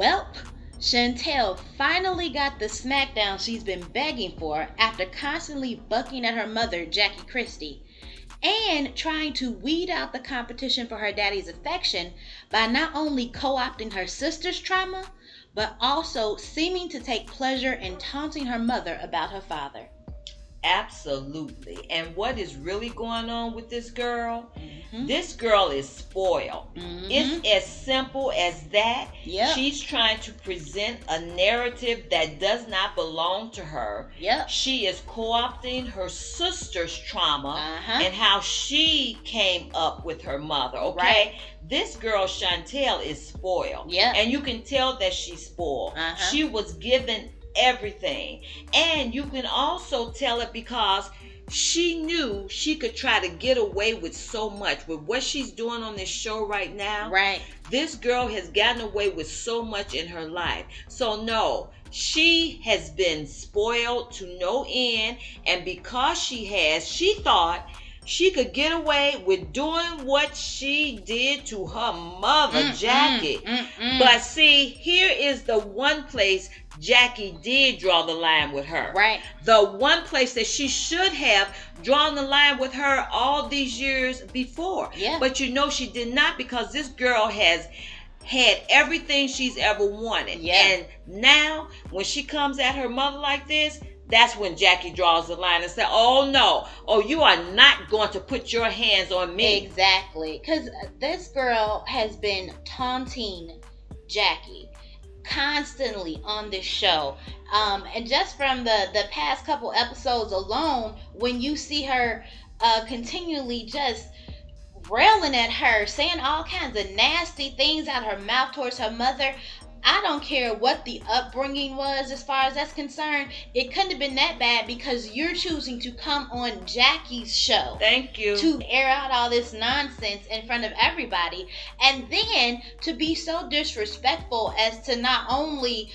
Welp, Chantel finally got the smackdown she's been begging for after constantly bucking at her mother, Jackie Christie, and trying to weed out the competition for her daddy's affection by not only co-opting her sister's trauma, but also seeming to take pleasure in taunting her mother about her father. Absolutely. And what is really going on with this girl? Mm-hmm. This girl is spoiled. Mm-hmm. It's as simple as that. Yep. She's trying to present a narrative that does not belong to her. Yep. She is co-opting her sister's trauma Uh-huh. and how she came up with her mother. Okay. Right. This girl Chantel is spoiled. Yep. And you can tell that she's spoiled. Uh-huh. She was given everything, and you can also tell it because she knew she could try to get away with so much with what she's doing on this show right now. Right. This girl has gotten away with so much in her life. So no, she has been spoiled to no end, and because she thought she could get away with doing what she did to her mother, Jackie. But see, here is the one place Jackie did draw the line with her. Right. The one place that she should have drawn the line with her all these years before. Yeah. But you know she did not, because this girl has had everything she's ever wanted. Yeah. And now when she comes at her mother like this, that's when Jackie draws the line and says, oh no, oh, you are not going to put your hands on me. Exactly. Because this girl has been taunting Jackie constantly on this show. And just from the past couple episodes alone, when you see her continually just railing at her, saying all kinds of nasty things out her mouth towards her mother, I don't care what the upbringing was as far as that's concerned. It couldn't have been that bad because you're choosing to come on Jackie's show. Thank you. To air out all this nonsense in front of everybody. And then to be so disrespectful as to not only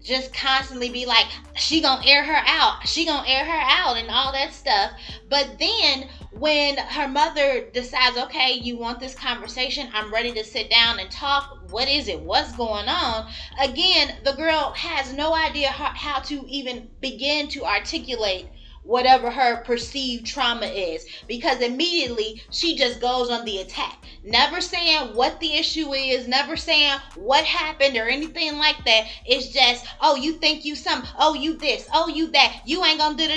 just constantly be like, she gonna air her out, she gonna air her out and all that stuff. But then when her mother decides, okay, you want this conversation, I'm ready to sit down and talk, what is it, what's going on? Again, the girl has no idea how to even begin to articulate whatever her perceived trauma is, because immediately she just goes on the attack, never saying what the issue is, never saying what happened or anything like that. It's just, oh, you think you something, oh, you this, oh, you that, you ain't gonna do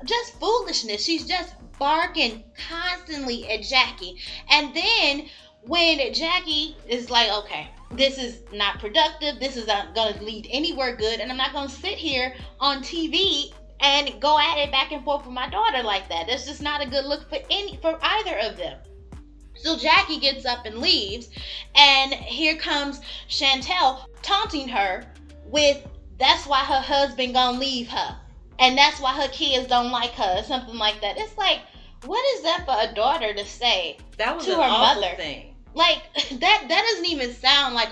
just foolishness. She's just barking constantly at Jackie. And then when Jackie is like, okay, this is not productive, this is not gonna lead anywhere good, and I'm not gonna sit here on TV and go at it back and forth with my daughter like that. That's just not a good look for either of them. So Jackie gets up and leaves, and here comes Chantel taunting her with, that's why her husband gonna leave her, and that's why her kids don't like her, or something like that. It's like, what is that for a daughter to say that was to an her awful mother? Thing. Like, that doesn't even sound like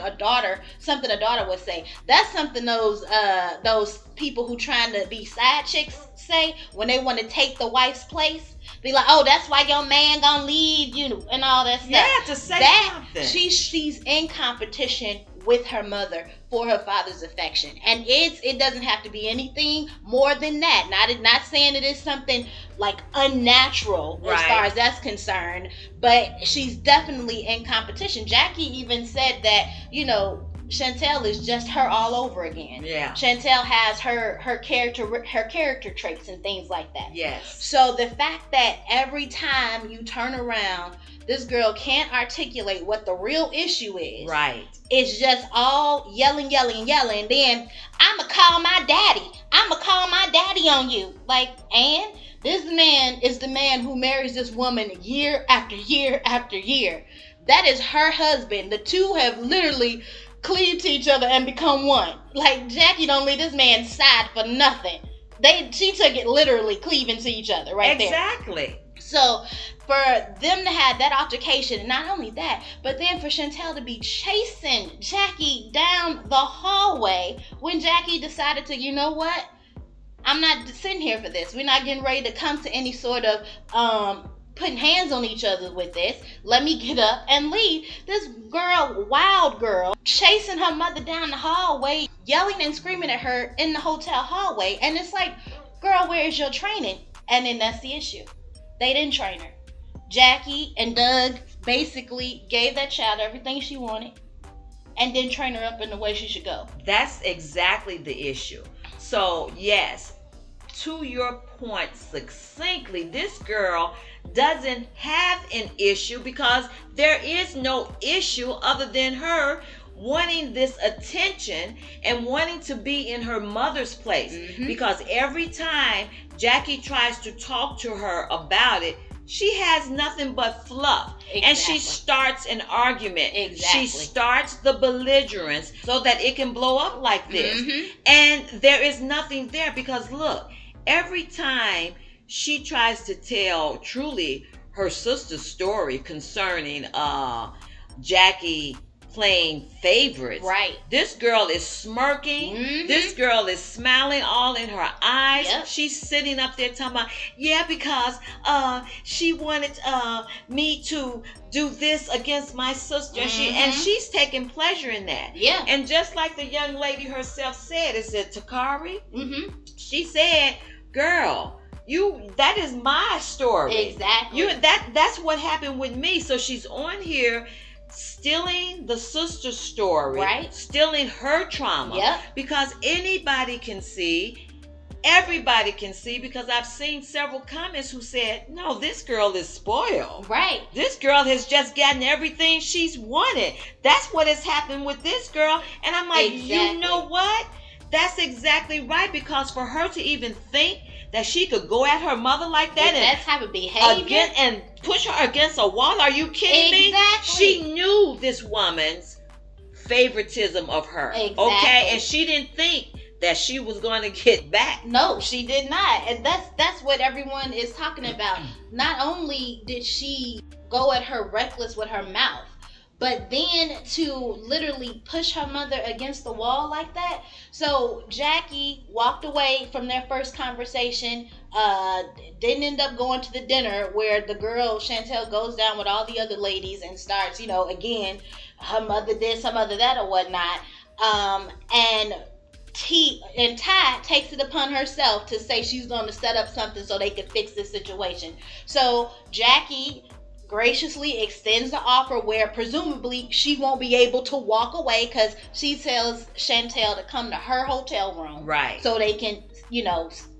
something a daughter would say. That's something those people who trying to be side chicks say when they want to take the wife's place. Be like, oh, that's why your man gonna leave you and all that stuff. Yeah, to say something. She's in competition with her mother for her father's affection, and it doesn't have to be anything more than that. Not saying it is something like unnatural as far as that's concerned, but she's definitely in competition. Jackie even said that, Chantel is just her all over again. Yeah. Chantel has her character traits and things like that. Yes. So the fact that every time you turn around, this girl can't articulate what the real issue is. Right. It's just all yelling. Then I'ma call my daddy on you. Like, and this man is the man who marries this woman year after year after year. That is her husband. The two have literally cleaved to each other and become one. Like, Jackie don't leave this man's side for nothing. She took it literally, cleaving to each other there. Exactly. So for them to have that altercation, not only that, but then for Chantel to be chasing Jackie down the hallway when Jackie decided to, you know what? I'm not sitting here for this. We're not getting ready to come to any sort of putting hands on each other with this. Let me get up and leave. This girl, wild girl, chasing her mother down the hallway, yelling and screaming at her in the hotel hallway. And it's like, girl, where is your training? And then that's the issue. They didn't train her. Jackie and Doug basically gave that child everything she wanted and didn't train her up in the way she should go. That's exactly the issue. So, yes, to your point succinctly, this girl doesn't have an issue because there is no issue other than her wanting this attention and wanting to be in her mother's place. Because every time Jackie tries to talk to her about it, she has nothing but fluff. Exactly. And she starts an argument. Exactly. She starts the belligerence so that it can blow up like this. And there is nothing there because look, every time she tries to tell truly her sister's story concerning Jackie playing favorites. Right. This girl is smirking. This girl is smiling all in her eyes. Yep. She's sitting up there talking about, yeah, because she wanted me to do this against my sister. And she's taking pleasure in that. Yeah. And just like the young lady herself said, is it Takari? She said, girl, that is my story. Exactly. That's what happened with me. So she's on here stealing the sister's story, right? Stealing her trauma. Yep. Because anybody can see, everybody can see, because I've seen several comments who said, no, this girl is spoiled. Right. This girl has just gotten everything she's wanted. That's what has happened with this girl. And I'm like, you know what? That's exactly right, because for her to even think that she could go at her mother like that and that type of behavior and push her against a wall. Are you kidding me? She knew this woman's favoritism of her. Exactly. Okay, and she didn't think that she was going to get back. No, she did not. And that's what everyone is talking about. Not only did she go at her reckless with her mouth, but then to literally push her mother against the wall like that. So Jackie walked away from their first conversation, didn't end up going to the dinner where the girl, Chantel, goes down with all the other ladies and starts, again, her mother this, her mother that, or whatnot. And Ty takes it upon herself to say she's going to set up something so they can fix this situation. So Jackie graciously extends the offer where presumably she won't be able to walk away because she tells Chantel to come to her hotel room. Right. So they can,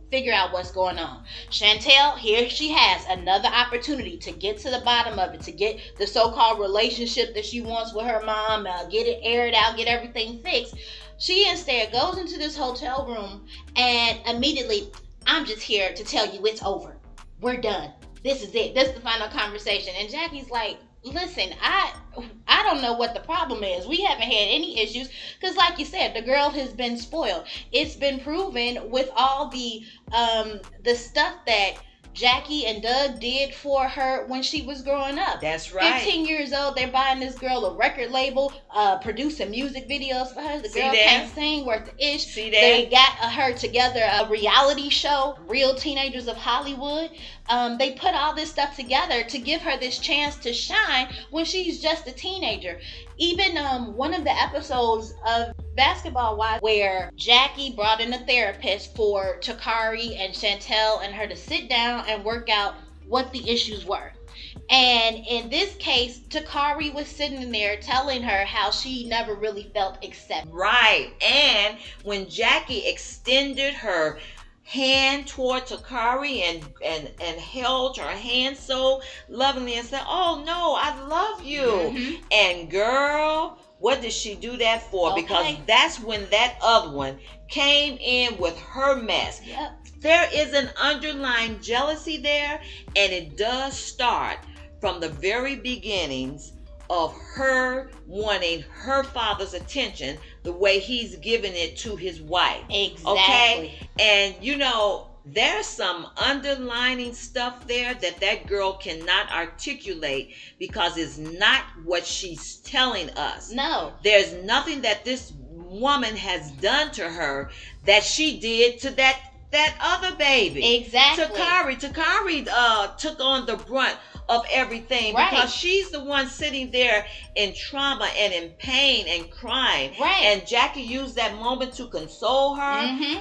figure out what's going on. Chantel, here she has another opportunity to get to the bottom of it, to get the so-called relationship that she wants with her mom, get it aired out, get everything fixed. She instead goes into this hotel room and immediately, I'm just here to tell you it's over. We're done. This is it. This is the final conversation. And Jackie's like, listen, I don't know what the problem is. We haven't had any issues because, like you said, the girl has been spoiled. It's been proven with all the stuff that Jackie and Doug did for her when she was growing up. That's right. 15 years old, they're buying this girl a record label, producing music videos for her. The girl can't sing worth the ish. See that? They got her together a reality show, Real Teenagers of Hollywood. They put all this stuff together to give her this chance to shine when she's just a teenager. Even one of the episodes of Basketball Wives where Jackie brought in a therapist for Takari and Chantel and her to sit down and work out what the issues were. And in this case, Takari was sitting there telling her how she never really felt accepted. Right. And when Jackie extended her hand toward Takari and held her hand so lovingly and said, oh no, I love you. Mm-hmm. And girl, what did she do that for? Okay. Because that's when that other one came in with her mess. Yep. There is an underlying jealousy there, and it does start from the very beginnings of her wanting her father's attention the way he's giving it to his wife. Exactly. Okay? And there's some underlining stuff there that girl cannot articulate because it's not what she's telling us. No. There's nothing that this woman has done to her that she did to that that other baby. Exactly. Takari took on the brunt of everything, right, because she's the one sitting there in trauma and in pain and crying. right. And Jackie used that moment to console her,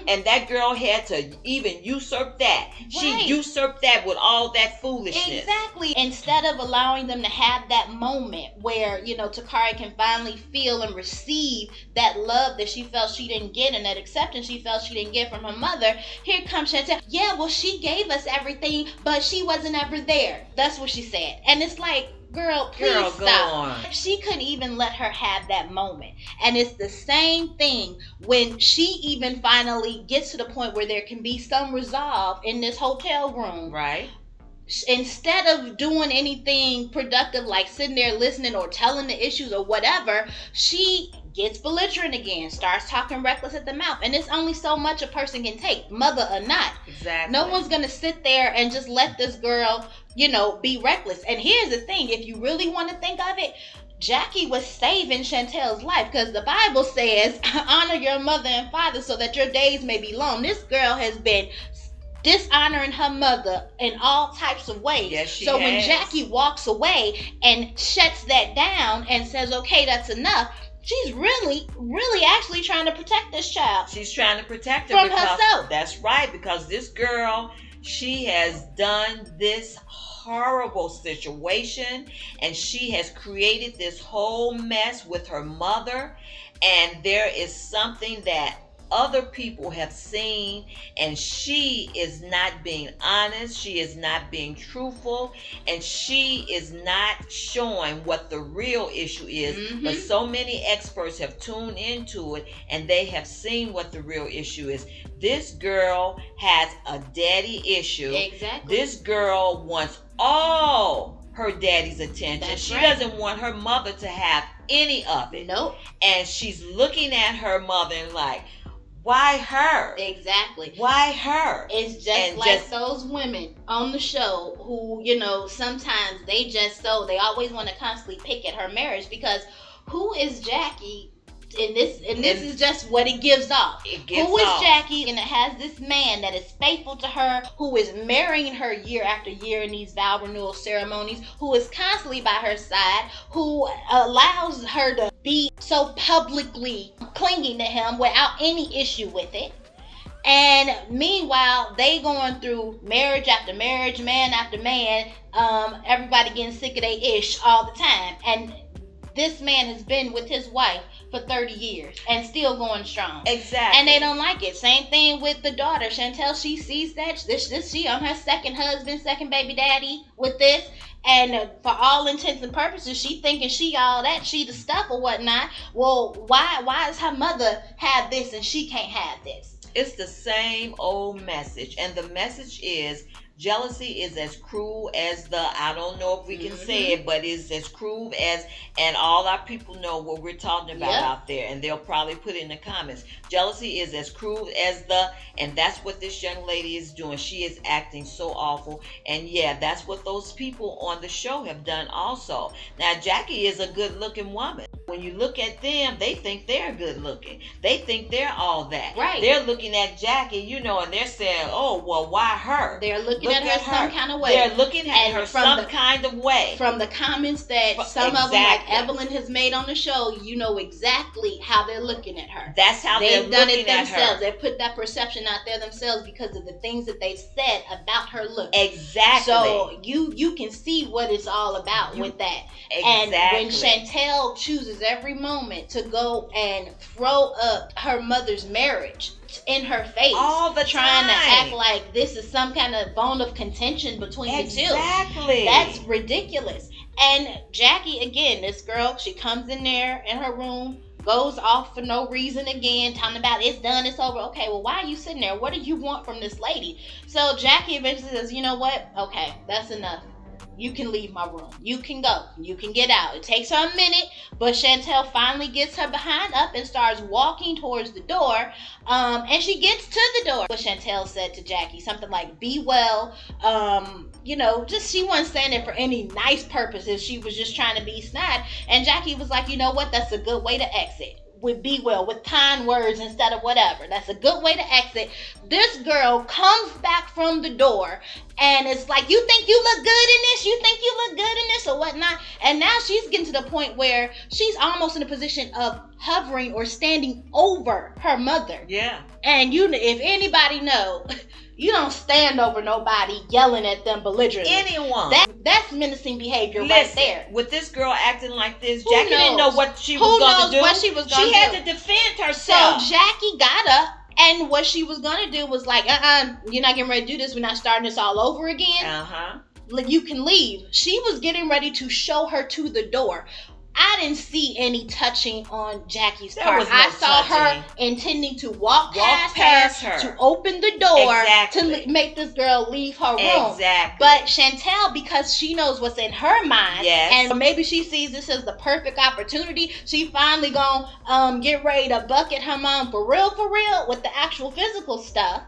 and that girl had to even usurp that. Right. She usurped that with all that foolishness. Exactly. Instead of allowing them to have that moment where, Takari can finally feel and receive that love that she felt she didn't get, and that acceptance she felt she didn't get from her mother, here comes Chantel. Yeah, well, she gave us everything, but she wasn't ever there. That's what she said. And it's like, girl, please stop. She couldn't even let her have that moment. And it's the same thing when she even finally gets to the point where there can be some resolve in this hotel room. Right. Instead of doing anything productive like sitting there listening or telling the issues or whatever, she gets belligerent again, starts talking reckless at the mouth. And it's only so much a person can take, mother or not. Exactly. No one's going to sit there and just let this girl, be reckless. And here's the thing, if you really want to think of it, Jackie was saving Chantel's life, because the Bible says, honor your mother and father so that your days may be long. This girl has been dishonoring her mother in all types of ways. Yes, she so has. When Jackie walks away and shuts that down and says, okay, that's enough, she's really, really actually trying to protect this child. She's trying to protect her from herself. That's right, because this girl, she has done this horrible situation, and she has created this whole mess with her mother, and there is something that other people have seen, and she is not being honest, she is not being truthful, and she is not showing what the real issue is. But so many experts have tuned into it, and they have seen what the real issue is. This girl has a daddy issue. Exactly. This girl wants all her daddy's attention. That's she right. doesn't want her mother to have any of it. Nope. And she's looking at her mother and like, why her? Exactly. Why her? It's just those women on the show who, sometimes they always want to constantly pick at her marriage, because who is Jackie? And this is just what it gives off. Who is Jackie? And it has this man that is faithful to her, who is marrying her year after year in these vow renewal ceremonies, who is constantly by her side, who allows her to be so publicly clinging to him without any issue with it. And meanwhile, they going through marriage after marriage, man after man, everybody getting sick of their ish all the time. And this man has been with his wife for 30 years and still going strong. Exactly. And they don't like it. Same thing with the daughter. Chantel, she sees that. She on her second husband, second baby daddy with this. And for all intents and purposes, she thinking she all that, she the stuff or whatnot. Well, why does her mother have this and she can't have this? It's the same old message. And the message is, jealousy is as cruel as I don't know if we can say it, but it's as cruel as, and all our people know what we're talking about out there, and they'll probably put it in the comments. Jealousy is as cruel as and that's what this young lady is doing. She is acting so awful, and that's what those people on the show have done also. Now, Jackie is a good-looking woman. When you look at them, they think they're good-looking. They think they're all that. Right. They're looking at Jackie, and they're saying, oh, well, why her? They're looking at her some kind of way. They're looking at her some kind of way. From the comments that some of them, like Evelyn, has made on the show, you know exactly how they're looking at her. That's how they've done it themselves. They put that perception out there themselves because of the things that they've said about her look. Exactly. So you can see what it's all about with that. Exactly. And when Chantel chooses every moment to go and throw up her mother's marriage in her face, all the trying time, to act like this is some kind of bone of contention between the two. Exactly. That's ridiculous. And Jackie, again, this girl, she comes in there in her room, goes off for no reason again, talking about it's done, it's over. Okay, well, why are you sitting there? What do you want from this lady? So Jackie eventually says, you know what? Okay, that's enough. You can leave my room. You can go. You can get out. It takes her a minute, but Chantel finally gets her behind up and starts walking towards the door. And she gets to the door. What Chantel said to Jackie, something like, be well. Just she wasn't saying it for any nice purposes. She was just trying to be snide. And Jackie was like, you know what? That's a good way to exit. with kind words instead of whatever. That's a good way to exit. This girl comes back from the door and it's like, you think you look good in this? You think you look good in this or whatnot? And now she's getting to the point where she's almost in a position of hovering or standing over her mother. Yeah. And if anybody know, you don't stand over nobody yelling at them belligerently. Anyone. That's menacing behavior. Listen, right there. With this girl acting like this, Who Jackie knows? didn't know what she was going to do. What she was going to do. She had to defend herself. So Jackie got up, and what she was going to do was like, you're not getting ready to do this. We're not starting this all over again. Like, you can leave. She was getting ready to show her to the door. I didn't see any touching on Jackie's part. I saw her intending to walk past her to open the door to make this girl leave her room. Exactly. But Chantel, because she knows what's in her mind, and maybe she sees this as the perfect opportunity, she finally gonna get ready to bucket her mom for real with the actual physical stuff.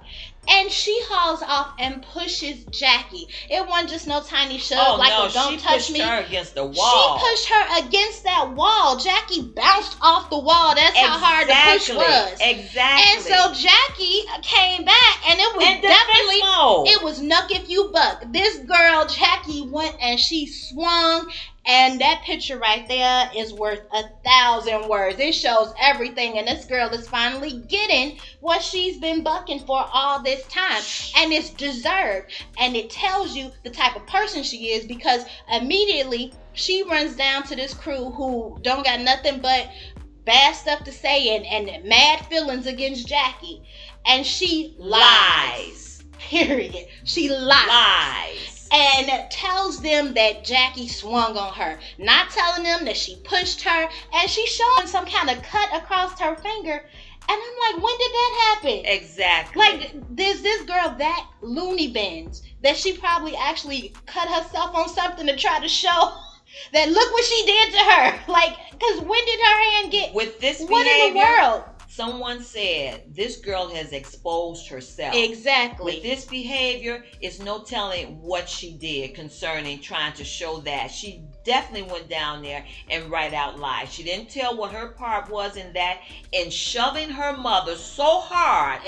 And she hauls off and pushes Jackie. It wasn't just no tiny shove don't touch me. She pushed her against the wall. She pushed her against that wall. Jackie bounced off the wall. That's how hard the push was. Exactly. And so Jackie came back, and it was definitely, it was knuck if you buck. This girl, Jackie, went and she swung. And that picture right there is worth 1,000 words. It shows everything. And this girl is finally getting what she's been bucking for all this time. And it's deserved. And it tells you the type of person she is, because immediately she runs down to this crew who don't got nothing but bad stuff to say and mad feelings against Jackie. And she lies. Period. She lies. And tells them that Jackie swung on her. Not telling them that she pushed her. And she's showing some kind of cut across her finger. And I'm like, when did that happen? Exactly. Like, there's this girl that loony bins that she probably actually cut herself on something to try to show that look what she did to her. Like, because when did her hand get... With this behavior, what in the world? Someone said this girl has exposed herself. Exactly. With this behavior, it's no telling what she did concerning trying to show that. She definitely went down there and right out lied. She didn't tell what her part was in that, and shoving her mother so hard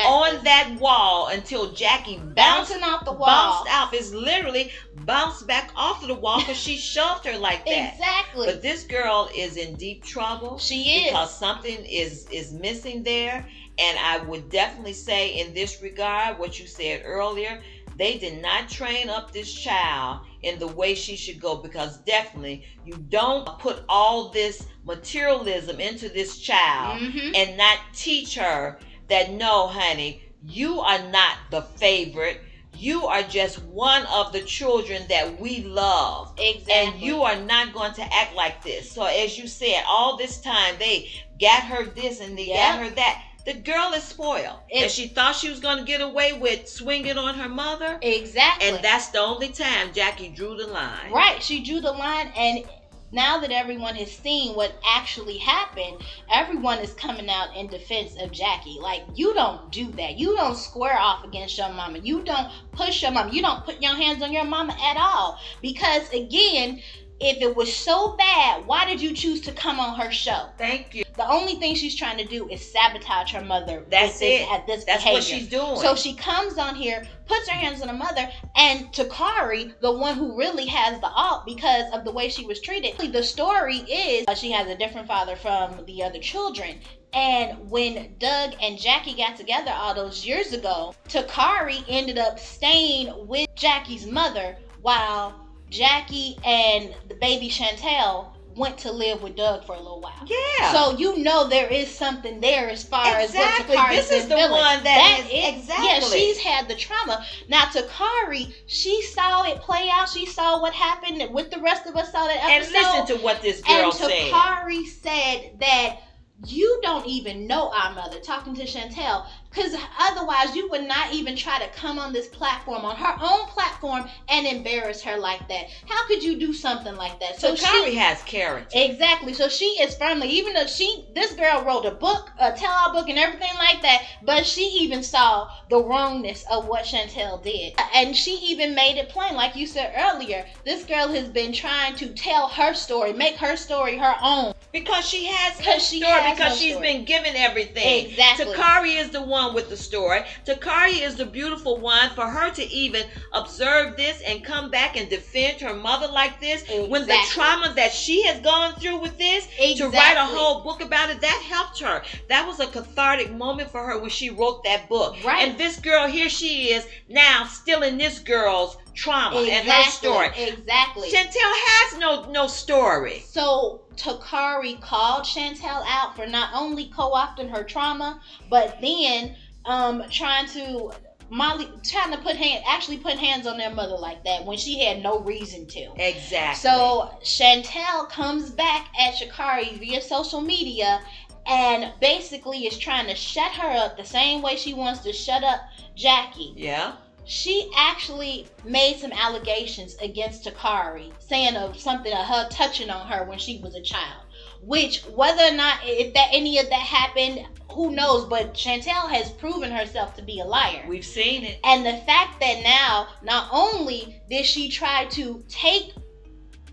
on that wall until Jackie bouncing off the wall. Bounced off. It's literally bounced back off of the wall because she shoved her like that. Exactly. But this girl is in deep trouble. She is. Because something is missing there. And I would definitely say in this regard, what you said earlier, they did not train up this child in the way she should go, because definitely you don't put all this materialism into this child and not teach her that, no, honey, you are not the favorite. You are just one of the children that we love. Exactly. And you are not going to act like this. So as you said, all this time they got her this and they got her that. The girl is spoiled. And she thought she was going to get away with swinging on her mother. Exactly. And that's the only time Jackie drew the line. Right. She drew the line. And now that everyone has seen what actually happened, everyone is coming out in defense of Jackie. Like, you don't do that. You don't square off against your mama. You don't push your mama. You don't put your hands on your mama at all. Because, again, if it was so bad, why did you choose to come on her show? Thank you. The only thing she's trying to do is sabotage her mother. That's it. That's behavior. What she's doing. So she comes on here, puts her hands on her mother, and Takari, the one who really has the alt because of the way she was treated. The story is she has a different father from the other children. And when Doug and Jackie got together all those years ago, Takari ended up staying with Jackie's mother while Jackie and the baby Chantel went to live with Doug for a little while. Yeah. So you know there is something there as far as what Takari's This is the feeling. one that is exactly. Yeah, she's had the trauma. Now Takari, she saw it play out. She saw what happened with the rest of us saw that episode. And listen to what this girl said. And Takari said that you don't even know our mother, talking to Chantel, Because otherwise, you would not even try to come on this platform, on her own platform, and embarrass her like that. How could you do something like that? So Takari has character. Exactly. So she is firmly, even though this girl wrote a book, a tell-all book and everything like that, but she even saw the wrongness of what Chantel did. And she even made it plain, like you said earlier, this girl has been trying to tell her story, make her story her own. Because she has no story, because she's been given everything. Exactly. Takari is the one with the story. Takari is the beautiful one. For her to even observe this and come back and defend her mother like this, when the trauma that she has gone through with this, to write a whole book about it, that helped her. That was a cathartic moment for her when she wrote that book. Right. And this girl, here she is now still in this girl's trauma and her story. Exactly. Chantel has no story. So Takari called Chantel out for not only co-opting her trauma, but then trying to put hands on their mother like that when she had no reason to. Exactly. So Chantel comes back at Takari via social media and basically is trying to shut her up the same way she wants to shut up Jackie. Yeah. She actually made some allegations against Takari, saying of something of her touching on her when she was a child. Which, whether or not any of that happened, who knows? But Chantel has proven herself to be a liar. We've seen it. And the fact that now, not only did she try to take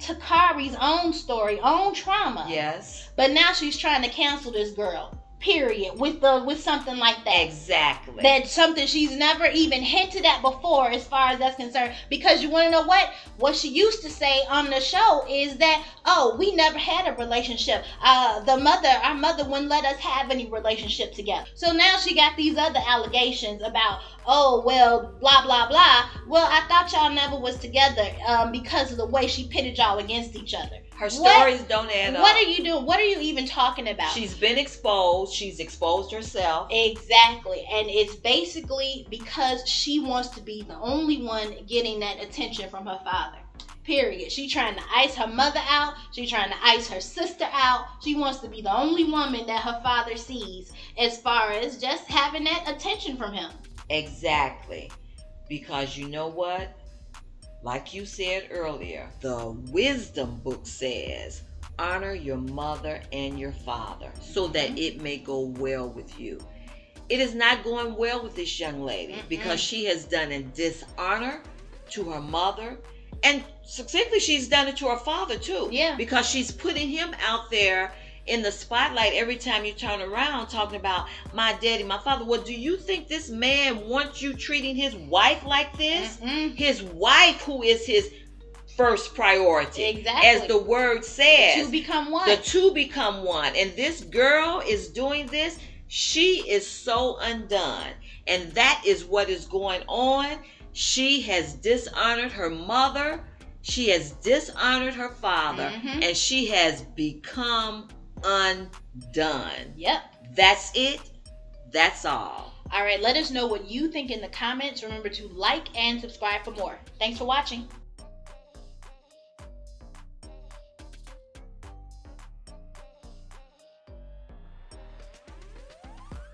Takari's own story, own trauma, yes, but now she's trying to cancel this girl. Period. With something like that. Exactly. That's something she's never even hinted at before, as far as that's concerned. Because you want to know what? What she used to say on the show is that, oh, we never had a relationship. Our mother wouldn't let us have any relationship together. So now she got these other allegations about, oh, well, blah, blah, blah. Well, I thought y'all never was together because of the way she pitted y'all against each other. Her stories don't add up. What are you doing? What are you even talking about? She's been exposed. She's exposed herself. Exactly. And it's basically because she wants to be the only one getting that attention from her father. Period. She's trying to ice her mother out. She's trying to ice her sister out. She wants to be the only woman that her father sees as far as just having that attention from him. Exactly. Because you know what? Like you said earlier, the wisdom book says, honor your mother and your father so that it may go well with you. It is not going well with this young lady because she has done a dishonor to her mother, and specifically she's done it to her father too. Yeah. Because she's putting him out there in the spotlight every time you turn around, talking about my daddy, my father. Well, do you think this man wants you treating his wife like this? His wife, who is his first priority. Exactly. As the word says. The two become one. The two become one. And this girl is doing this. She is so undone. And that is what is going on. She has dishonored her mother. She has dishonored her father. And she has become undone. Yep. That's it. That's all. All right. Let us know what you think in the comments. Remember to like and subscribe for more. Thanks for watching.